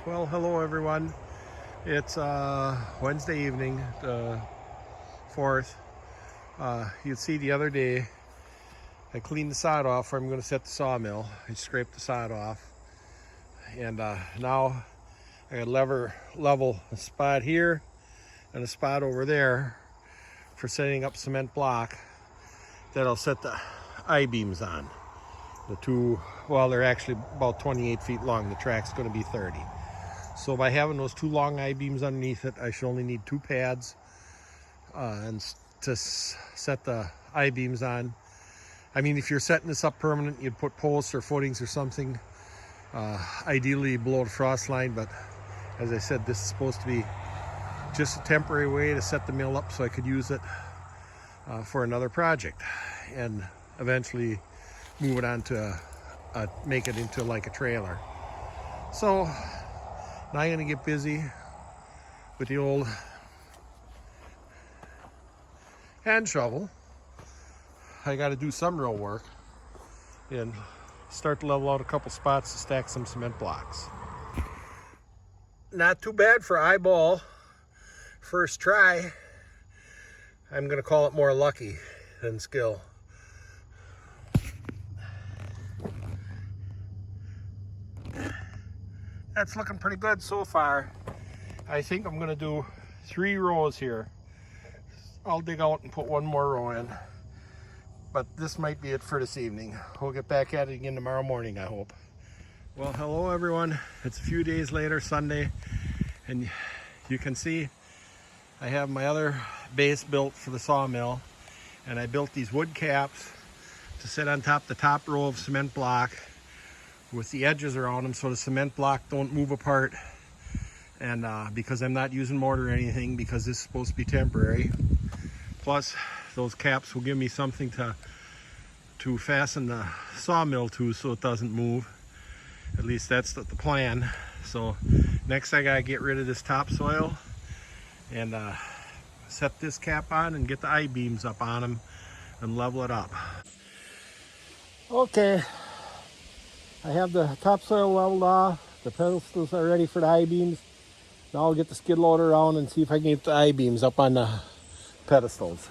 Well, hello everyone. It's Wednesday evening, the 4th. You'd see the other day I cleaned the sod off where I'm going to set the sawmill. I scraped the sod off, and now I got level a spot here and a spot over there for setting up cement block that I'll set the I-beams on. The two, well, they're actually about 28 feet long. The track's going to be 30. So by having those two long I-beams underneath it, I should only need two pads and to set the I-beams on. I mean, if you're setting this up permanent, you'd put posts or footings or something, ideally below the frost line. But as I said, this is supposed to be just a temporary way to set the mill up so I could use it for another project and eventually move it on to make it into like a trailer. So now I'm going to get busy with the old hand shovel. I got to do some real work and start to level out a couple spots to stack some cement blocks. Not too bad for eyeball first try. I'm going to call it more lucky than skill. That's looking pretty good so far. I think I'm going to do 3 rows here. I'll dig out and put one more row in. But this might be it for this evening. We'll get back at it again tomorrow morning, I hope. Well, hello everyone. It's a few days later, Sunday, and you can see I have my other base built for the sawmill, and I built these wood caps to sit on top the top row of cement block with the edges around them so the cement block don't move apart. And because I'm not using mortar or anything, because this is supposed to be temporary. Plus, those caps will give me something to fasten the sawmill to so it doesn't move. At least that's the plan. So next I gotta get rid of this topsoil and set this cap on and get the I-beams up on them and level it up. Okay, I have the topsoil leveled off. The pedestals are ready for the I-beams. Now I'll get the skid loader around and see if I can get the I-beams up on the pedestals.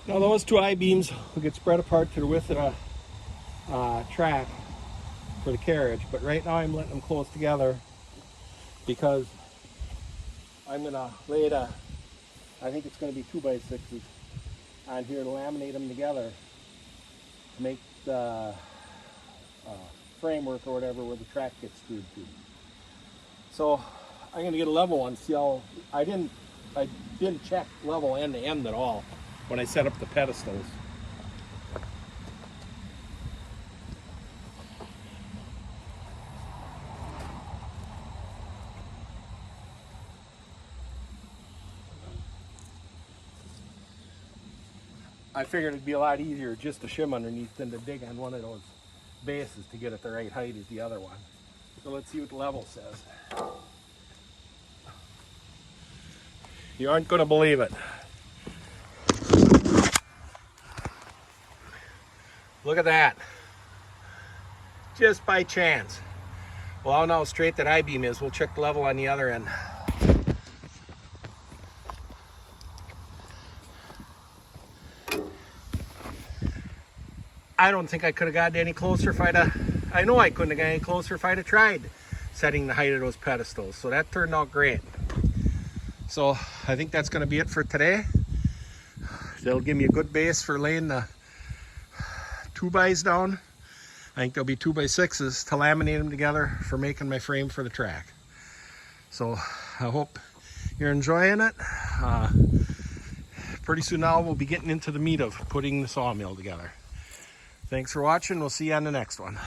Now those two I-beams will get spread apart to the width of the track for the carriage, but right now I'm letting them close together because I'm going to lay I think it's going to be 2x6s on here to laminate them together to make the framework or whatever where the track gets screwed to. So I'm going to get a level one, see how, I didn't check level end to end at all when I set up the pedestals. I figured it'd be a lot easier just to shim underneath than to dig on one of those bases to get it the right height as the other one. So let's see what the level says. You aren't going to believe it. Look at that. Just by chance. Well, I don't know how straight that I-beam is. We'll check the level on the other end. I don't think I could have gotten any closer if I know I couldn't have gotten any closer if I'd have tried setting the height of those pedestals. So that turned out great. So I think that's going to be it for today. That'll give me a good base for laying the 2x down. I think there'll be 2x6s to laminate them together for making my frame for the track. So I hope you're enjoying it. Pretty soon now we'll be getting into the meat of putting the sawmill together. Thanks for watching. We'll see you on the next one.